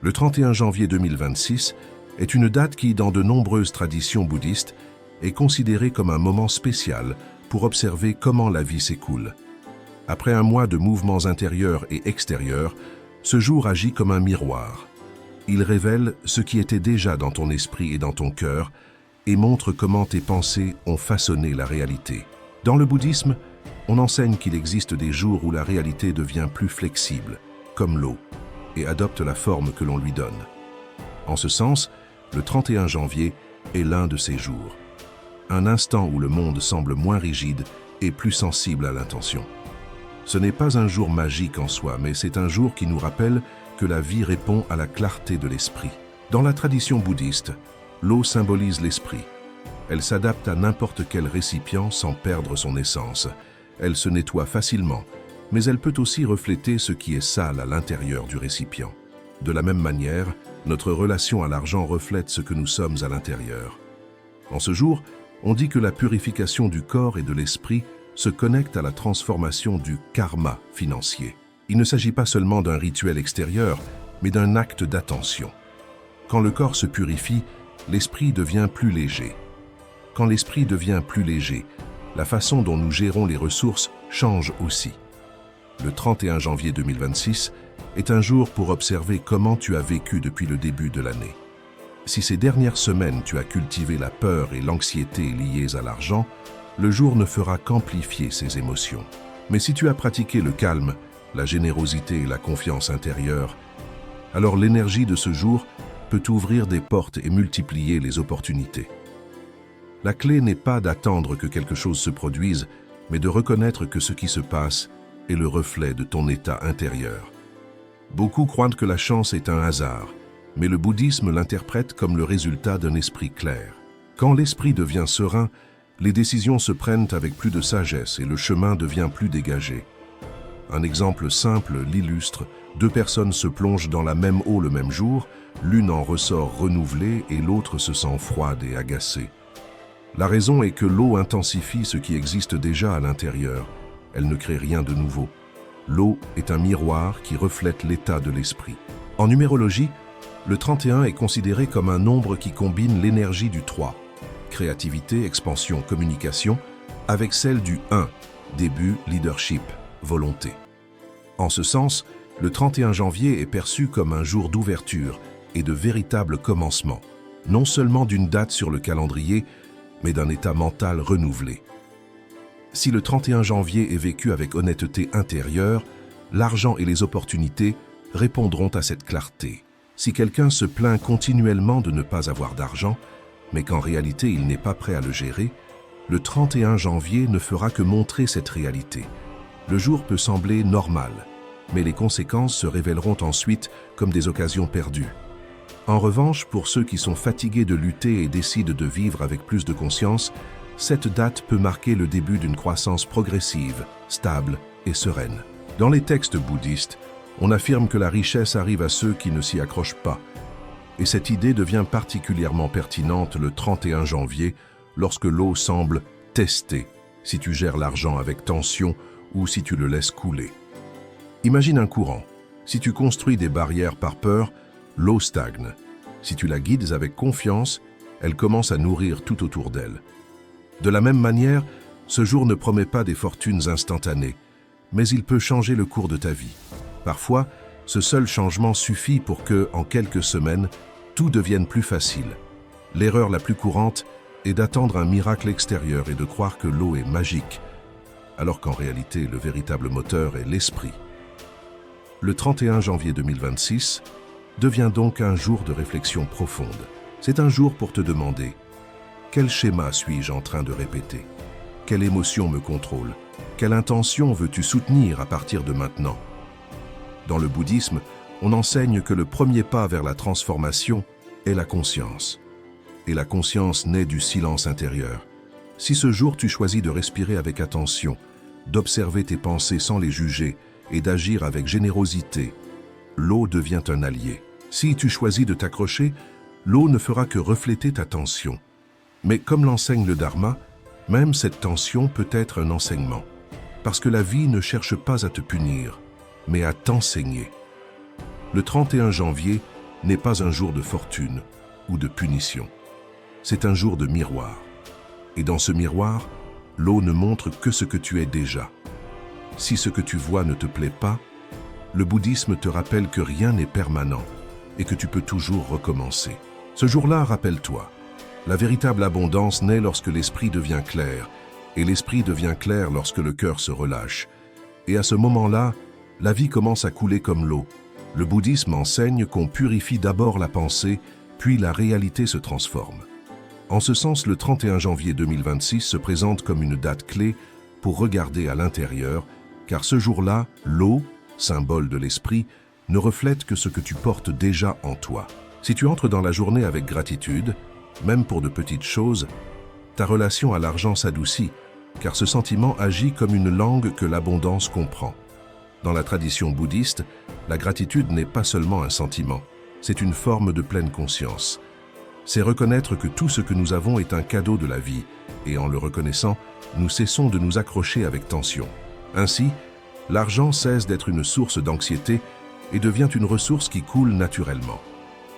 Le 31 janvier 2026 est une date qui, dans de nombreuses traditions bouddhistes, est considérée comme un moment spécial pour observer comment la vie s'écoule. Après un mois de mouvements intérieurs et extérieurs, ce jour agit comme un miroir. Il révèle ce qui était déjà dans ton esprit et dans ton cœur et montre comment tes pensées ont façonné la réalité. Dans le bouddhisme, on enseigne qu'il existe des jours où la réalité devient plus flexible, comme l'eau, et adopte la forme que l'on lui donne. En ce sens, le 31 janvier est l'un de ces jours. Un instant où le monde semble moins rigide et plus sensible à l'intention. Ce n'est pas un jour magique en soi, mais c'est un jour qui nous rappelle que la vie répond à la clarté de l'esprit. Dans la tradition bouddhiste, l'eau symbolise l'esprit. Elle s'adapte à n'importe quel récipient sans perdre son essence. Elle se nettoie facilement, mais elle peut aussi refléter ce qui est sale à l'intérieur du récipient. De la même manière, notre relation à l'argent reflète ce que nous sommes à l'intérieur. En ce jour, on dit que la purification du corps et de l'esprit se connecte à la transformation du karma financier. Il ne s'agit pas seulement d'un rituel extérieur, mais d'un acte d'attention. Quand le corps se purifie, l'esprit devient plus léger. Quand l'esprit devient plus léger, la façon dont nous gérons les ressources change aussi. Le 31 janvier 2026 est un jour pour observer comment tu as vécu depuis le début de l'année. Si ces dernières semaines tu as cultivé la peur et l'anxiété liées à l'argent, le jour ne fera qu'amplifier ces émotions. Mais si tu as pratiqué le calme, la générosité et la confiance intérieure, alors l'énergie de ce jour peut ouvrir des portes et multiplier les opportunités. La clé n'est pas d'attendre que quelque chose se produise, mais de reconnaître que ce qui se passe est le reflet de ton état intérieur. Beaucoup croient que la chance est un hasard, mais le bouddhisme l'interprète comme le résultat d'un esprit clair. Quand l'esprit devient serein, les décisions se prennent avec plus de sagesse et le chemin devient plus dégagé. Un exemple simple l'illustre, 2 personnes se plongent dans la même eau le même jour, l'une en ressort renouvelée et l'autre se sent froide et agacée. La raison est que l'eau intensifie ce qui existe déjà à l'intérieur, elle ne crée rien de nouveau. L'eau est un miroir qui reflète l'état de l'esprit. En numérologie, le 31 est considéré comme un nombre qui combine l'énergie du 3, créativité, expansion, communication, avec celle du 1, début, leadership, volonté. En ce sens, le 31 janvier est perçu comme un jour d'ouverture et de véritable commencement, non seulement d'une date sur le calendrier, mais d'un état mental renouvelé. Si le 31 janvier est vécu avec honnêteté intérieure, l'argent et les opportunités répondront à cette clarté. Si quelqu'un se plaint continuellement de ne pas avoir d'argent, mais qu'en réalité il n'est pas prêt à le gérer, le 31 janvier ne fera que montrer cette réalité. Le jour peut sembler normal, mais les conséquences se révéleront ensuite comme des occasions perdues. En revanche, pour ceux qui sont fatigués de lutter et décident de vivre avec plus de conscience, cette date peut marquer le début d'une croissance progressive, stable et sereine. Dans les textes bouddhistes, on affirme que la richesse arrive à ceux qui ne s'y accrochent pas. Et cette idée devient particulièrement pertinente le 31 janvier, lorsque l'eau semble tester si tu gères l'argent avec tension ou si tu le laisses couler. Imagine un courant. Si tu construis des barrières par peur, l'eau stagne. Si tu la guides avec confiance, elle commence à nourrir tout autour d'elle. De la même manière, ce jour ne promet pas des fortunes instantanées, mais il peut changer le cours de ta vie. Parfois, ce seul changement suffit pour que, en quelques semaines, tout devienne plus facile. L'erreur la plus courante est d'attendre un miracle extérieur et de croire que l'eau est magique, alors qu'en réalité, le véritable moteur est l'esprit. Le 31 janvier 2026 devient donc un jour de réflexion profonde. C'est un jour pour te demander: quel schéma suis-je en train de répéter? Quelle émotion me contrôle? Quelle intention veux-tu soutenir à partir de maintenant? Dans le bouddhisme, on enseigne que le premier pas vers la transformation est la conscience. Et la conscience naît du silence intérieur. Si ce jour tu choisis de respirer avec attention, d'observer tes pensées sans les juger et d'agir avec générosité, l'eau devient un allié. Si tu choisis de t'accrocher, l'eau ne fera que refléter ta tension. Mais comme l'enseigne le Dharma, même cette tension peut être un enseignement. Parce que la vie ne cherche pas à te punir, mais à t'enseigner. Le 31 janvier n'est pas un jour de fortune ou de punition. C'est un jour de miroir. Et dans ce miroir, l'eau ne montre que ce que tu es déjà. Si ce que tu vois ne te plaît pas, le bouddhisme te rappelle que rien n'est permanent et que tu peux toujours recommencer. Ce jour-là, rappelle-toi, la véritable abondance naît lorsque l'esprit devient clair, et l'esprit devient clair lorsque le cœur se relâche. Et à ce moment-là, la vie commence à couler comme l'eau. Le bouddhisme enseigne qu'on purifie d'abord la pensée, puis la réalité se transforme. En ce sens, le 31 janvier 2026 se présente comme une date clé pour regarder à l'intérieur, car ce jour-là, l'eau, symbole de l'esprit, ne reflète que ce que tu portes déjà en toi. Si tu entres dans la journée avec gratitude, même pour de petites choses, ta relation à l'argent s'adoucit, car ce sentiment agit comme une langue que l'abondance comprend. Dans la tradition bouddhiste, la gratitude n'est pas seulement un sentiment, c'est une forme de pleine conscience. C'est reconnaître que tout ce que nous avons est un cadeau de la vie, et en le reconnaissant, nous cessons de nous accrocher avec tension. Ainsi, l'argent cesse d'être une source d'anxiété et devient une ressource qui coule naturellement.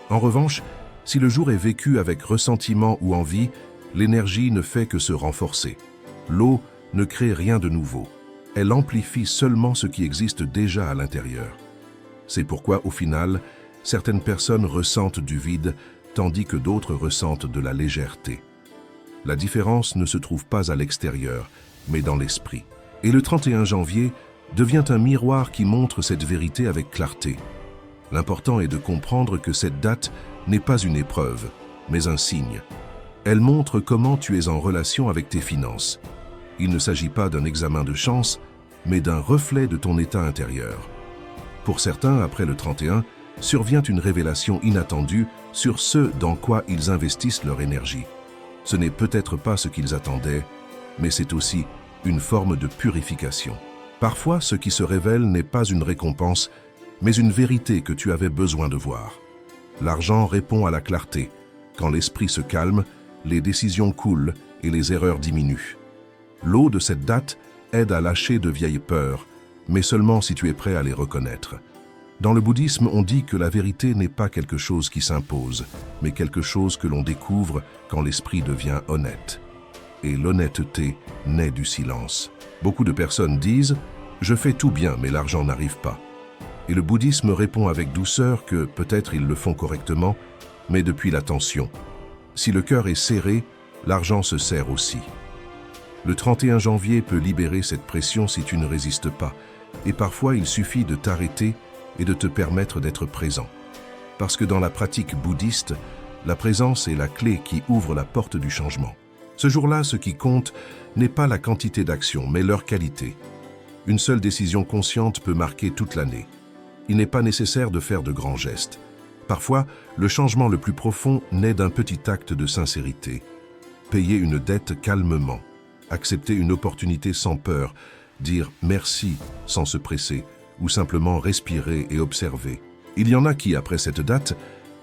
En revanche, si le jour est vécu avec ressentiment ou envie, l'énergie ne fait que se renforcer. L'eau ne crée rien de nouveau. Elle amplifie seulement ce qui existe déjà à l'intérieur. C'est pourquoi, au final, certaines personnes ressentent du vide, tandis que d'autres ressentent de la légèreté. La différence ne se trouve pas à l'extérieur, mais dans l'esprit. Et le 31 janvier devient un miroir qui montre cette vérité avec clarté. L'important est de comprendre que cette date n'est pas une épreuve, mais un signe. Elle montre comment tu es en relation avec tes finances. Il ne s'agit pas d'un examen de chance, mais d'un reflet de ton état intérieur. Pour certains, après le 31, survient une révélation inattendue sur ce dans quoi ils investissent leur énergie. Ce n'est peut-être pas ce qu'ils attendaient, mais c'est aussi une forme de purification. Parfois, ce qui se révèle n'est pas une récompense, mais une vérité que tu avais besoin de voir. L'argent répond à la clarté. Quand l'esprit se calme, les décisions coulent et les erreurs diminuent. L'eau de cette date aide à lâcher de vieilles peurs, mais seulement si tu es prêt à les reconnaître. Dans le bouddhisme, on dit que la vérité n'est pas quelque chose qui s'impose, mais quelque chose que l'on découvre quand l'esprit devient honnête. Et l'honnêteté naît du silence. Beaucoup de personnes disent « Je fais tout bien, mais l'argent n'arrive pas ». Et le bouddhisme répond avec douceur que peut-être ils le font correctement, mais depuis la tension. Si le cœur est serré, l'argent se serre aussi. Le 31 janvier peut libérer cette pression si tu ne résistes pas, et parfois il suffit de t'arrêter et de te permettre d'être présent. Parce que dans la pratique bouddhiste, la présence est la clé qui ouvre la porte du changement. Ce jour-là, ce qui compte n'est pas la quantité d'actions, mais leur qualité. Une seule décision consciente peut marquer toute l'année. Il n'est pas nécessaire de faire de grands gestes. Parfois, le changement le plus profond naît d'un petit acte de sincérité. Payer une dette calmement, accepter une opportunité sans peur, dire merci sans se presser, ou simplement respirer et observer. Il y en a qui, après cette date,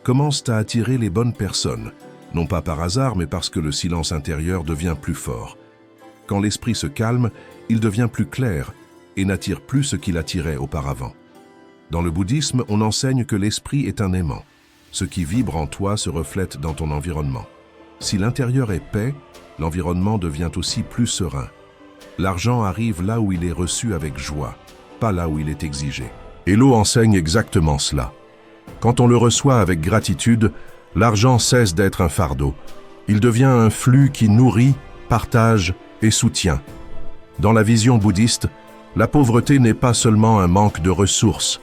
commencent à attirer les bonnes personnes, non pas par hasard, mais parce que le silence intérieur devient plus fort. Quand l'esprit se calme, il devient plus clair et n'attire plus ce qu'il attirait auparavant. Dans le bouddhisme, on enseigne que l'esprit est un aimant. Ce qui vibre en toi se reflète dans ton environnement. Si l'intérieur est paix, l'environnement devient aussi plus serein. L'argent arrive là où il est reçu avec joie, pas là où il est exigé. Et l'eau enseigne exactement cela. Quand on le reçoit avec gratitude, l'argent cesse d'être un fardeau. Il devient un flux qui nourrit, partage et soutient. Dans la vision bouddhiste, la pauvreté n'est pas seulement un manque de ressources,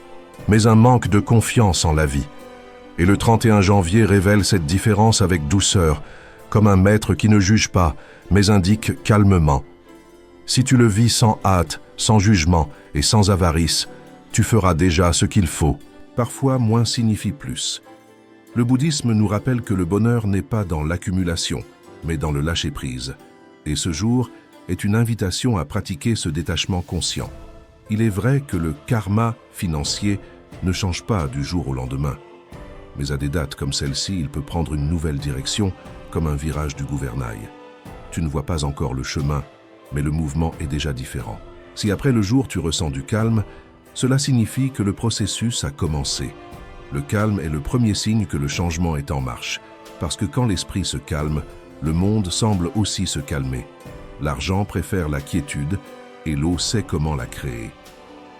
mais un manque de confiance en la vie. Et le 31 janvier révèle cette différence avec douceur, comme un maître qui ne juge pas, mais indique calmement. Si tu le vis sans hâte, sans jugement et sans avarice, tu feras déjà ce qu'il faut. Parfois, moins signifie plus. Le bouddhisme nous rappelle que le bonheur n'est pas dans l'accumulation, mais dans le lâcher-prise. Et ce jour est une invitation à pratiquer ce détachement conscient. Il est vrai que le karma financier ne change pas du jour au lendemain. Mais à des dates comme celle-ci, il peut prendre une nouvelle direction, comme un virage du gouvernail. Tu ne vois pas encore le chemin, mais le mouvement est déjà différent. Si après le jour tu ressens du calme, cela signifie que le processus a commencé. Le calme est le premier signe que le changement est en marche, parce que quand l'esprit se calme, le monde semble aussi se calmer. L'argent préfère la quiétude et l'eau sait comment la créer.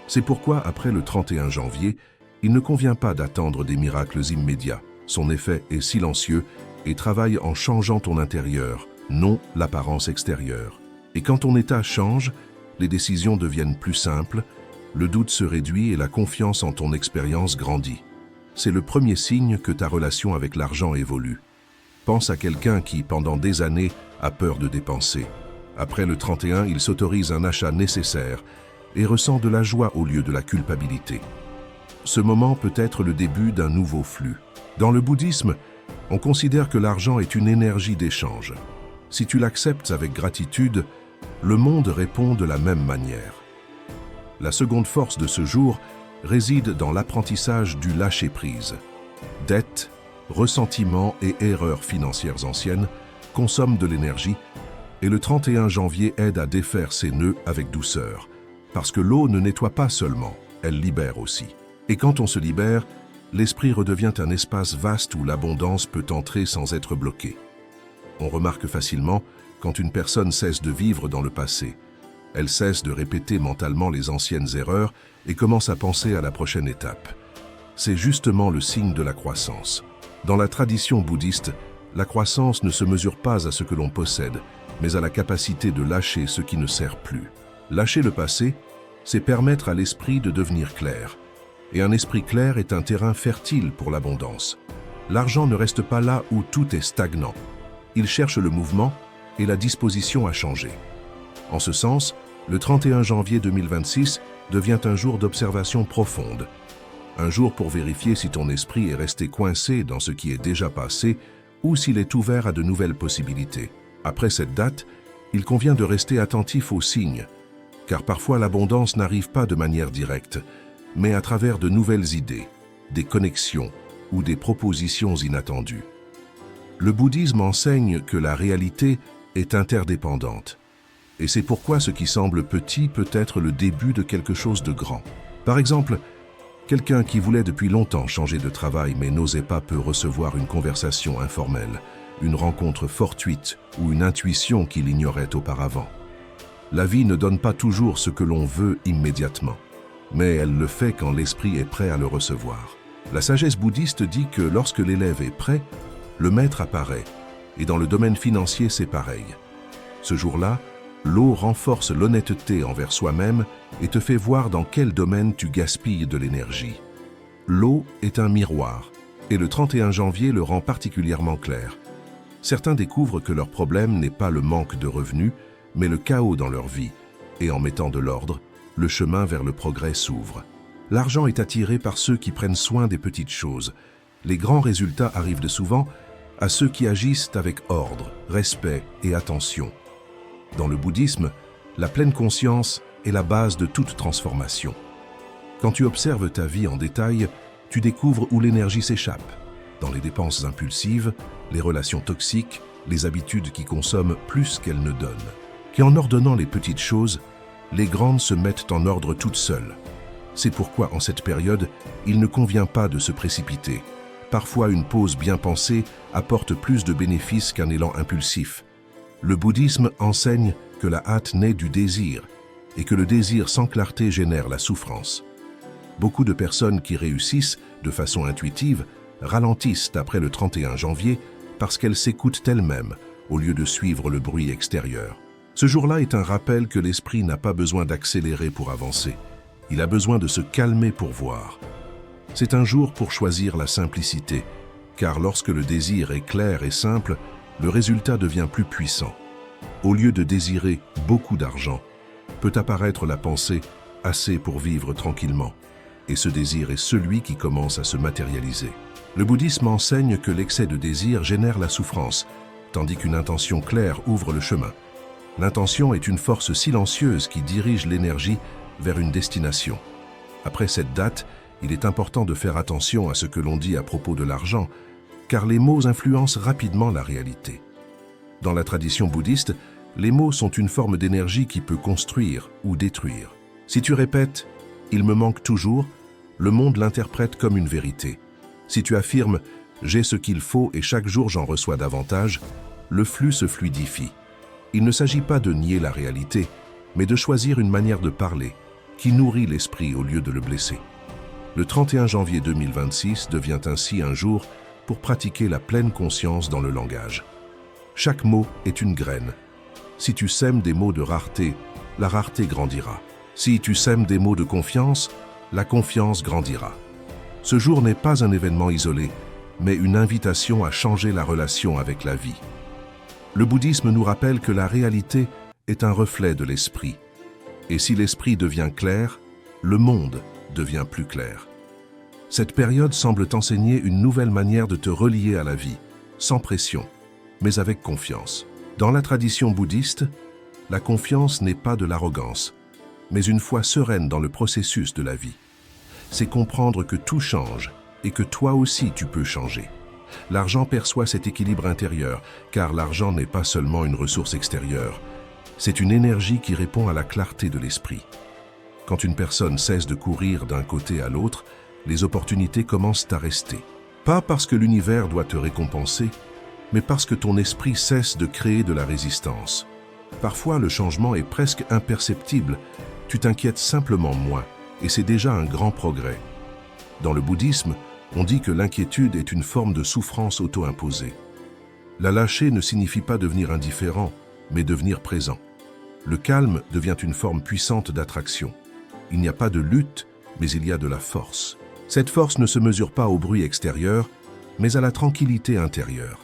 C'est pourquoi, après le 31 janvier, il ne convient pas d'attendre des miracles immédiats. Son effet est silencieux et travaille en changeant ton intérieur, non l'apparence extérieure. Et quand ton état change, les décisions deviennent plus simples, le doute se réduit et la confiance en ton expérience grandit. C'est le premier signe que ta relation avec l'argent évolue. Pense à quelqu'un qui, pendant des années, a peur de dépenser. Après le 31, il s'autorise un achat nécessaire et ressent de la joie au lieu de la culpabilité. Ce moment peut être le début d'un nouveau flux. Dans le bouddhisme, on considère que l'argent est une énergie d'échange. Si tu l'acceptes avec gratitude, le monde répond de la même manière. La seconde force de ce jour réside dans l'apprentissage du lâcher-prise. Dettes, ressentiments et erreurs financières anciennes consomment de l'énergie et le 31 janvier aide à défaire ces nœuds avec douceur. Parce que l'eau ne nettoie pas seulement, elle libère aussi. Et quand on se libère, l'esprit redevient un espace vaste où l'abondance peut entrer sans être bloquée. On remarque facilement quand une personne cesse de vivre dans le passé. Elle cesse de répéter mentalement les anciennes erreurs et commence à penser à la prochaine étape. C'est justement le signe de la croissance. Dans la tradition bouddhiste, la croissance ne se mesure pas à ce que l'on possède, mais à la capacité de lâcher ce qui ne sert plus. Lâcher le passé, c'est permettre à l'esprit de devenir clair. Et un esprit clair est un terrain fertile pour l'abondance. L'argent ne reste pas là où tout est stagnant. Il cherche le mouvement et la disposition à changer. En ce sens, le 31 janvier 2026 devient un jour d'observation profonde. Un jour pour vérifier si ton esprit est resté coincé dans ce qui est déjà passé ou s'il est ouvert à de nouvelles possibilités. Après cette date, il convient de rester attentif aux signes, car parfois l'abondance n'arrive pas de manière directe, mais à travers de nouvelles idées, des connexions ou des propositions inattendues. Le bouddhisme enseigne que la réalité est interdépendante. Et c'est pourquoi ce qui semble petit peut être le début de quelque chose de grand. Par exemple, quelqu'un qui voulait depuis longtemps changer de travail mais n'osait pas peut recevoir une conversation informelle, une rencontre fortuite ou une intuition qu'il ignorait auparavant. La vie ne donne pas toujours ce que l'on veut immédiatement, mais elle le fait quand l'esprit est prêt à le recevoir. La sagesse bouddhiste dit que lorsque l'élève est prêt, le maître apparaît, et dans le domaine financier c'est pareil. Ce jour-là, l'eau renforce l'honnêteté envers soi-même et te fait voir dans quel domaine tu gaspilles de l'énergie. L'eau est un miroir, et le 31 janvier le rend particulièrement clair. Certains découvrent que leur problème n'est pas le manque de revenus, mais le chaos dans leur vie, et en mettant de l'ordre, le chemin vers le progrès s'ouvre. L'argent est attiré par ceux qui prennent soin des petites choses. Les grands résultats arrivent de souvent à ceux qui agissent avec ordre, respect et attention. Dans le bouddhisme, la pleine conscience est la base de toute transformation. Quand tu observes ta vie en détail, tu découvres où l'énergie s'échappe. Dans les dépenses impulsives, les relations toxiques, les habitudes qui consomment plus qu'elles ne donnent. Qu'en ordonnant les petites choses, les grandes se mettent en ordre toutes seules. C'est pourquoi en cette période, il ne convient pas de se précipiter. Parfois, une pause bien pensée apporte plus de bénéfices qu'un élan impulsif. Le bouddhisme enseigne que la hâte naît du désir et que le désir sans clarté génère la souffrance. Beaucoup de personnes qui réussissent de façon intuitive ralentissent après le 31 janvier parce qu'elles s'écoutent elles-mêmes au lieu de suivre le bruit extérieur. Ce jour-là est un rappel que l'esprit n'a pas besoin d'accélérer pour avancer. Il a besoin de se calmer pour voir. C'est un jour pour choisir la simplicité, car lorsque le désir est clair et simple, le résultat devient plus puissant. Au lieu de désirer beaucoup d'argent, peut apparaître la pensée « assez pour vivre tranquillement ». Et ce désir est celui qui commence à se matérialiser. Le bouddhisme enseigne que l'excès de désir génère la souffrance, tandis qu'une intention claire ouvre le chemin. L'intention est une force silencieuse qui dirige l'énergie vers une destination. Après cette date, il est important de faire attention à ce que l'on dit à propos de l'argent, car les mots influencent rapidement la réalité. Dans la tradition bouddhiste, les mots sont une forme d'énergie qui peut construire ou détruire. Si tu répètes « il me manque toujours », le monde l'interprète comme une vérité. Si tu affirmes « j'ai ce qu'il faut et chaque jour j'en reçois davantage », le flux se fluidifie. Il ne s'agit pas de nier la réalité, mais de choisir une manière de parler qui nourrit l'esprit au lieu de le blesser. Le 31 janvier 2026 devient ainsi un jour pour pratiquer la pleine conscience dans le langage. Chaque mot est une graine. Si tu sèmes des mots de rareté, la rareté grandira. Si tu sèmes des mots de confiance, la confiance grandira. Ce jour n'est pas un événement isolé, mais une invitation à changer la relation avec la vie. Le bouddhisme nous rappelle que la réalité est un reflet de l'esprit. Et si l'esprit devient clair, le monde devient plus clair. Cette période semble t'enseigner une nouvelle manière de te relier à la vie, sans pression, mais avec confiance. Dans la tradition bouddhiste, la confiance n'est pas de l'arrogance, mais une foi sereine dans le processus de la vie. C'est comprendre que tout change et que toi aussi tu peux changer. L'argent perçoit cet équilibre intérieur, car l'argent n'est pas seulement une ressource extérieure, c'est une énergie qui répond à la clarté de l'esprit. Quand une personne cesse de courir d'un côté à l'autre, les opportunités commencent à rester. Pas parce que l'univers doit te récompenser, mais parce que ton esprit cesse de créer de la résistance. Parfois, le changement est presque imperceptible, tu t'inquiètes simplement moins, et c'est déjà un grand progrès. Dans le bouddhisme, on dit que l'inquiétude est une forme de souffrance auto-imposée. La lâcher ne signifie pas devenir indifférent, mais devenir présent. Le calme devient une forme puissante d'attraction. Il n'y a pas de lutte, mais il y a de la force. Cette force ne se mesure pas au bruit extérieur, mais à la tranquillité intérieure.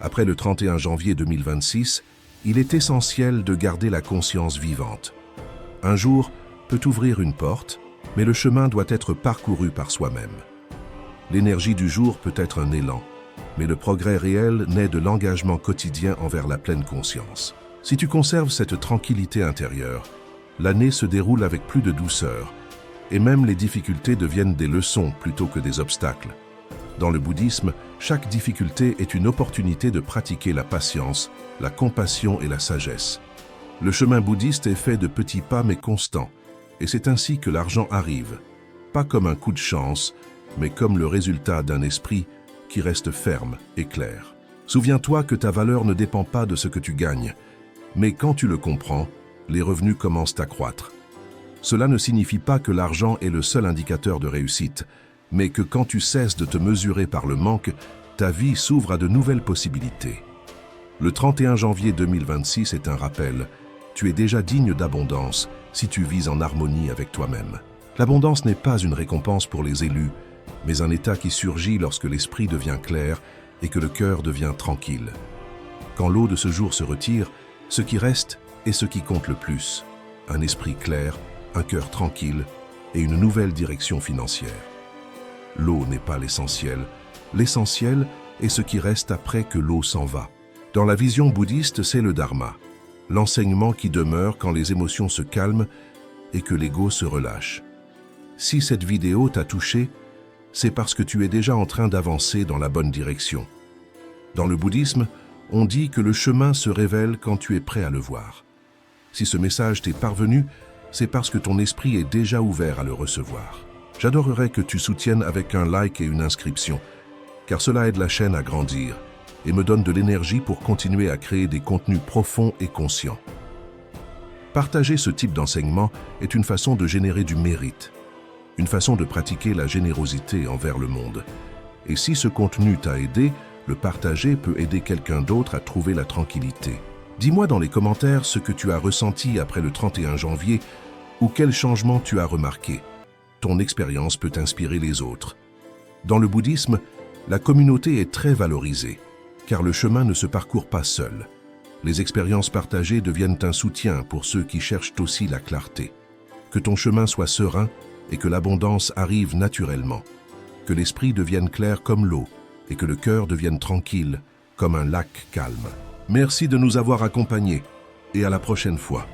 Après le 31 janvier 2026, il est essentiel de garder la conscience vivante. Un jour peut ouvrir une porte, mais le chemin doit être parcouru par soi-même. L'énergie du jour peut être un élan, mais le progrès réel naît de l'engagement quotidien envers la pleine conscience. Si tu conserves cette tranquillité intérieure, l'année se déroule avec plus de douceur, et même les difficultés deviennent des leçons plutôt que des obstacles. Dans le bouddhisme, chaque difficulté est une opportunité de pratiquer la patience, la compassion et la sagesse. Le chemin bouddhiste est fait de petits pas mais constants, et c'est ainsi que l'argent arrive, pas comme un coup de chance, mais comme le résultat d'un esprit qui reste ferme et clair. Souviens-toi que ta valeur ne dépend pas de ce que tu gagnes, mais quand tu le comprends, les revenus commencent à croître. Cela ne signifie pas que l'argent est le seul indicateur de réussite, mais que quand tu cesses de te mesurer par le manque, ta vie s'ouvre à de nouvelles possibilités. Le 31 janvier 2026 est un rappel. Tu es déjà digne d'abondance si tu vis en harmonie avec toi-même. L'abondance n'est pas une récompense pour les élus, mais un état qui surgit lorsque l'esprit devient clair et que le cœur devient tranquille. Quand l'eau de ce jour se retire, ce qui reste est ce qui compte le plus. Un esprit clair, un cœur tranquille et une nouvelle direction financière. L'eau n'est pas l'essentiel. L'essentiel est ce qui reste après que l'eau s'en va. Dans la vision bouddhiste, c'est le dharma, l'enseignement qui demeure quand les émotions se calment et que l'ego se relâche. Si cette vidéo t'a touché, c'est parce que tu es déjà en train d'avancer dans la bonne direction. Dans le bouddhisme, on dit que le chemin se révèle quand tu es prêt à le voir. Si ce message t'est parvenu, c'est parce que ton esprit est déjà ouvert à le recevoir. J'adorerais que tu soutiennes avec un like et une inscription, car cela aide la chaîne à grandir et me donne de l'énergie pour continuer à créer des contenus profonds et conscients. Partager ce type d'enseignement est une façon de générer du mérite, une façon de pratiquer la générosité envers le monde. Et si ce contenu t'a aidé, le partager peut aider quelqu'un d'autre à trouver la tranquillité. Dis-moi dans les commentaires ce que tu as ressenti après le 31 janvier ou quel changement tu as remarqué. Ton expérience peut inspirer les autres. Dans le bouddhisme, la communauté est très valorisée, car le chemin ne se parcourt pas seul. Les expériences partagées deviennent un soutien pour ceux qui cherchent aussi la clarté. Que ton chemin soit serein et que l'abondance arrive naturellement. Que l'esprit devienne clair comme l'eau et que le cœur devienne tranquille comme un lac calme. Merci de nous avoir accompagnés et à la prochaine fois.